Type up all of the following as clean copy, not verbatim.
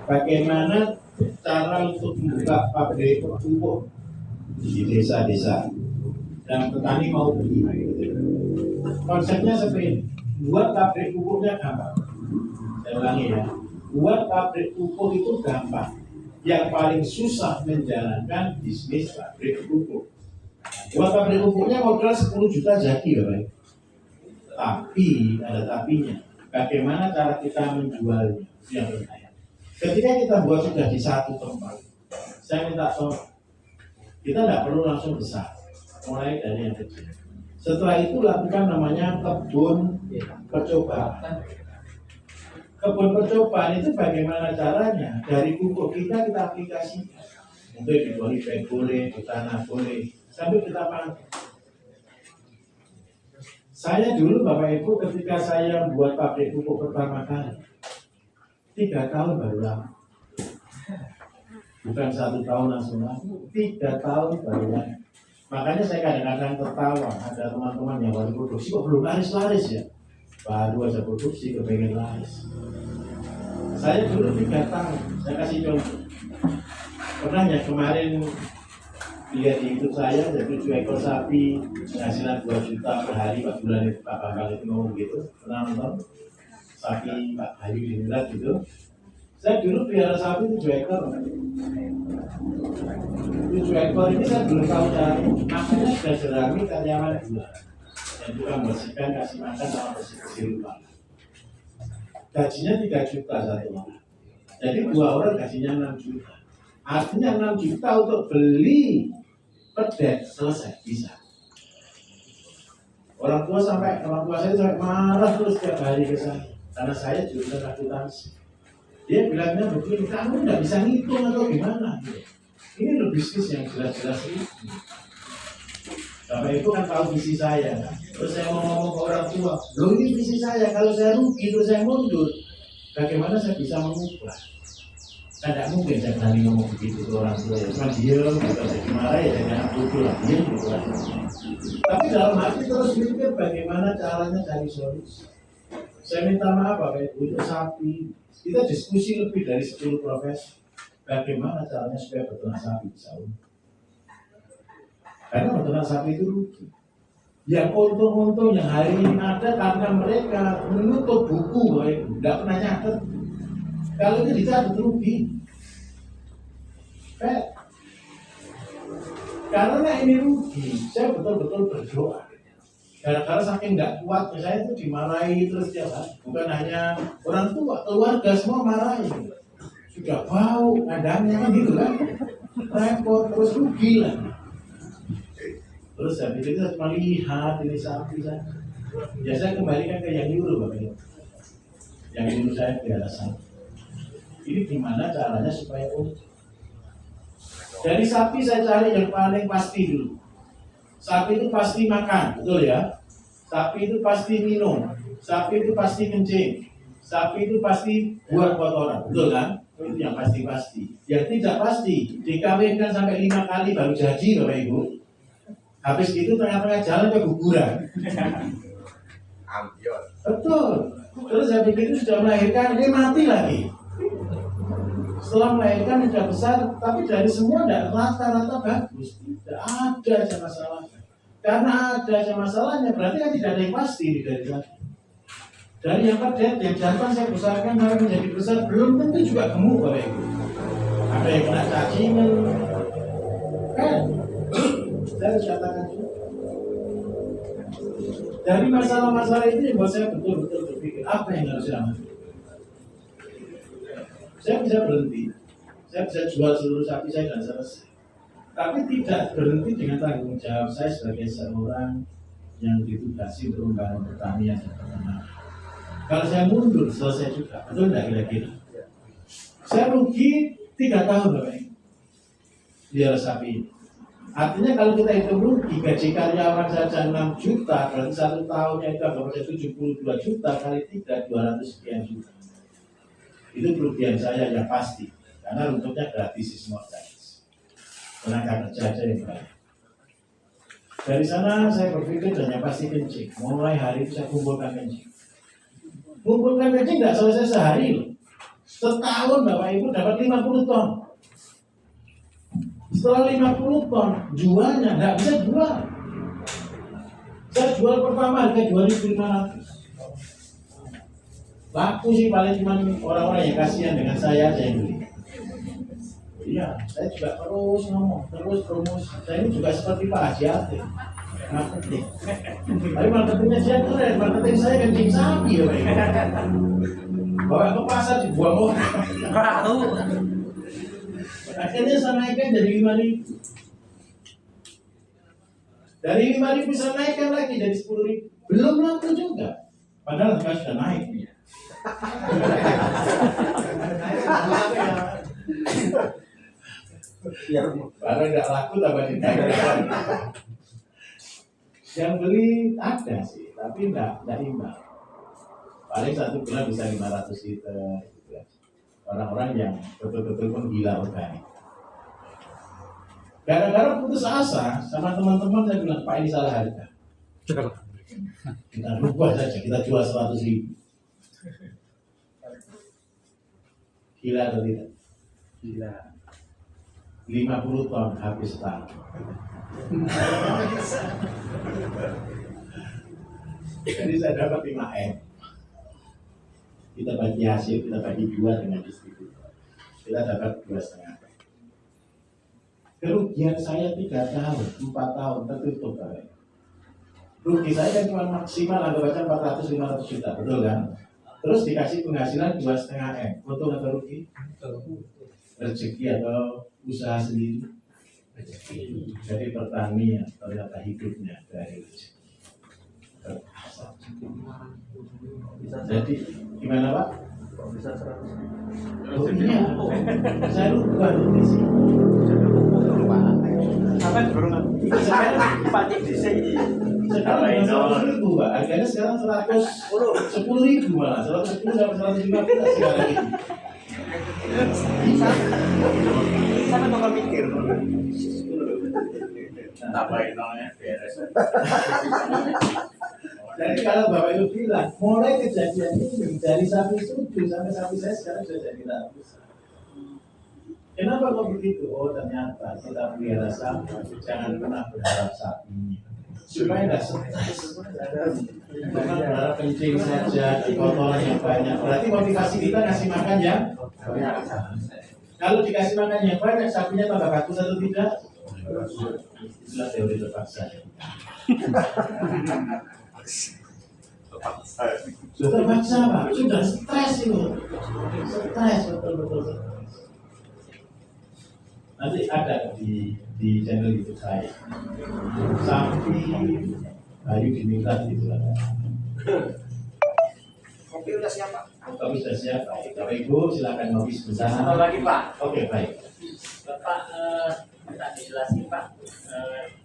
bagaimana cara untuk membuka pabrik pupuk di desa-desa dan petani mau beli. Konsepnya seperti ini, buat pabrik pupuknya gampang. Saya ulangi ya, buat pabrik pupuk itu gampang. Yang paling susah menjalankan bisnis pabrik pupuk. Buat pabrik pupuknya modal 10 juta jadi, Bapak. Tapi ada tapinya. Bagaimana cara kita menjualnya? Yang bertanya. Ketika kita buat sudah di satu tempat, saya minta tolong, kita tidak perlu langsung besar, mulai dari yang kecil. Setelah itu lakukan namanya kebun percobaan. Kebun percobaan itu bagaimana caranya? Dari pupuk kita aplikasikan. Mungkin di polybag boleh, di tanah boleh, sampai kita pakai. Saya dulu Bapak Ibu ketika saya buat pabrik pupuk pertama kali, 3 tahun baru lama. Bukan 1 tahun langsung laku, 3 tahun baru lama. Makanya saya kadang-kadang tertawa, ada teman-teman yang baru produksi, kok belum laris-laris ya? Baru aja produksi, kepengen laris. Saya dulu 3 tahun, saya kasih contoh. Pernah ya kemarin lihat di YouTube saya, ada 7 ekor sapi, penghasilan 2 juta per hari, 4 bulan itu Pak Bambang itu ngomong gitu. Pernah nonton? Sapi Pak Bayu di Milat gitu. Saya dulu pelihara sapi 7 ekor. 7 ekor ini saya belum tahu cari, makanya sudah jerami karyawan 2. Yang tukang bersihkan, kasih makan sama bersih-bersih rumah. Gajinya 3 juta satu orang. Jadi 2 orang gajinya 6 juta. Artinya 6 juta untuk beli pedet selesai, bisa. Orang tua saya sampai marah terus tiap hari ke saya, karena saya jurusan akuntansi. Dia bilangnya begini, kamu nggak bisa ngitung atau gimana? Ini loh bisnis yang jelas-jelas ini. Bapak Ibu kan tahu visi saya, kan? Terus saya mau ngomong ke orang tua, loh ini visi saya, kalau saya rugi terus saya mundur, bagaimana saya bisa mengubah? Kan tidak mungkin saya berani ngomong begitu ke orang tua ya, cuma diam, bukan jadi marah ya, jadi anak bodoh lah, diam gitu kan. Tapi dalam hati terus mikir bagaimana caranya cari solusi. Saya minta maaf Bapak Ibu, itu sapi, kita diskusi lebih dari 10 profesi, bagaimana caranya supaya peternak sapi bisa untung. Karena peternak sapi itu rugi. Yang untung-untung yang hari ini ada karena mereka menutup buku Bapak Ibu, tidak pernah nyatet. Kalau itu dicatat rugi. Karena ini rugi, saya betul-betul berdoa. Karena saking nggak kuat, saya itu dimarahi terus tiap hari. Bukan hanya orang tua, keluarga semua marahin. Sudah bau, kadangnya kan gitu kan. Repot, terus rugi lah. Terus saya pikir kita cuma lihat ini sapi saja. Ya saya kembalikan ke yang dulu Bapak. Yang dulu saya pelihara sapi. Ini gimana caranya supaya untung? Dari sapi saya cari yang paling pasti dulu. Sapi itu pasti makan, betul ya? Sapi itu pasti minum, sapi itu pasti kencing, sapi itu pasti buang kotoran, betul kan? Itu yang pasti-pasti. Yang tidak pasti, dikawinkan sampai 5 kali baru jadi Bapak Ibu. Habis itu tengah-tengah jalan keguguran. Betul. Terus saya pikir itu sudah melahirkan, dia mati lagi. Setelah melahirkan sudah besar, tapi dari semua tidak rata-rata bagus. Tidak ada aja masalahnya. Karena ada aja masalahnya, berarti kan tidak ada yang pasti dari sana. Dari yang pedet, yang jantan saya besarkan sampai menjadi besar, belum tentu juga gemuk Bapak Ibu. Ada yang kena cacingan, kan? Saya harus katakan juga. Dari masalah-masalah itu yang buat saya betul-betul berpikir, apa yang harus saya lakukan? Saya bisa berhenti, saya bisa jual seluruh sapi saya dan selesai. Tapi tidak berhenti dengan tanggung jawab saya sebagai seorang yang ditugasi untuk membangun pertanian dan peternakan. Kalau saya mundur, selesai juga. Betul tidak kira-kira? Saya rugi 3 tahun Bapak Ibu. Biar sapi ini. Artinya kalau kita hitung rugi, gaji karyawan saja 6 juta, berarti 1 tahunnya itu berarti 72 juta kali 3, 200 sekian juta. Itu kerugian saya yang pasti, karena runtutnya gratis semua gratis. Tenaga kerja aja yang baik. Dari sana saya berpikir dan yang pasti kencing. Mulai hari itu saya kumpulkan kencing. Kumpulkan kencing tidak selesai sehari loh. Setahun Bapak Ibu dapat 50 ton. Setelah 50 ton, jualnya nggak bisa jual. Saya jual pertama harga 2.500. Laku sih paling cuma orang-orang yang kasihan dengan saya aja yang beli. Iya, saya juga terus ngomong, terus promosi. Saya ini juga seperti Pak Haji Ate, marketing. Tapi marketingnya dia keren, marketing saya kencing sapi ya Pak. Bawa ke pasar dibuang orang. Akhirnya saya naikkan dari 5.000. Dari 5.000 saya naikkan lagi dari 10.000. Belum laku juga. Padahal harga sudah naik. Karena nggak laku tambah dinaikkan. Yang beli ada sih, tapi nggak imbang. Paling satu bulan bisa 500 liter. Gitu ya. Orang-orang yang betul-betul penggila organik. Gara-gara putus asa sama teman-teman saya bilang, Pak ini salah harga. Kita rubah saja, kita jual 100.000. Gila atau tidak? Gila. 50 ton habis setahun. Jadi saya dapat 5M. Kita bagi hasil, kita bagi 2 dengan distributor. Kita dapat 2,5. Kerugian saya 3 tahun, 4 tahun tertutup. Rugi saya kan cuma maksimal anggap aja 400-500 juta, betul kan? Terus dikasih penghasilan 2,5M. Untung atau rugi? Rezeki atau usaha sendiri? Jadi petani ternyata hidupnya dari rezeki. Jadi gimana Pak? Bisa 100. Oh iya, saya lupa di sini. Sampai sekarang pakai di sini. Sekarang 100.000 Pak, harganya sekarang 110.000 malah, 110 sampai 115 sekarang ini. Sama tukang mikir. Tambahin namanya beres. Jadi kalau Bapak Ibu bilang, mulai kejadian ini dari sapi suju sampai sapi saya sekarang sudah jadi ratusan. Kenapa kok begitu? Oh ternyata kita pelihara sapi, jangan pernah berharap sapinya. Supaya tidak stres. Jangan berharap kencing saja, kotoran yang banyak. Berarti motivasi kita ngasih makan yang banyak. Kalau dikasih makan yang banyak, sapinya tambah bagus atau tidak? Itulah teori terpaksa. Sudah terpaksa Pak, sudah stres itu. Stres, betul-betul stres. Nanti ada di channel YouTube saya. Sapi Bayu diminta gitu ada. Kopi udah siap Pak. Kopi sudah siap Pak. Bapak Ibu silakan ngopi sebentar. Satu lagi Pak. Oke baik. Bapak minta dijelasin Pak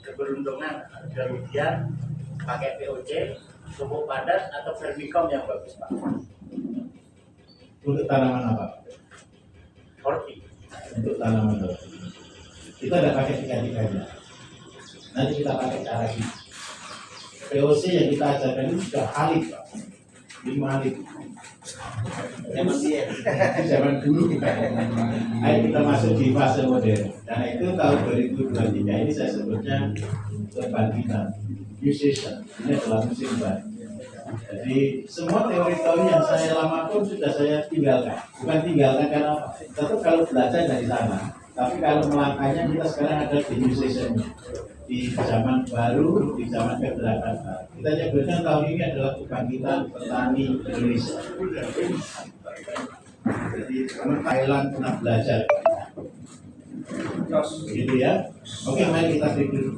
keberuntungan kerugian pakai POC, pupuk padat atau vermicom yang bagus Pak. Untuk tanaman apa? Horti. Untuk tanaman apa? Kita tidak pakai tiga-tiganya. Nanti kita pakai cara ini. POC yang kita ajarkan ini sudah alif Pak. 5 alif. Zaman dulu. Ayo kita masuk di fase modern. Karena itu tahun 2023 ini saya sebutnya kebangkitan, musician. Ini adalah musim baru. Jadi semua teori-teori yang saya lama pun sudah saya tinggalkan. Bukan tinggalkan karena apa? Tetap kalau belajar dari sana. Tapi kalau melangkahnya kita sekarang ada di musician, di zaman baru, di zaman pergerakan. Kita nyebutkan tahun ini adalah kebangkitan petani Indonesia. Jadi teman Thailand pernah belajar. Gitu ya. Oke, mari kita break dulu.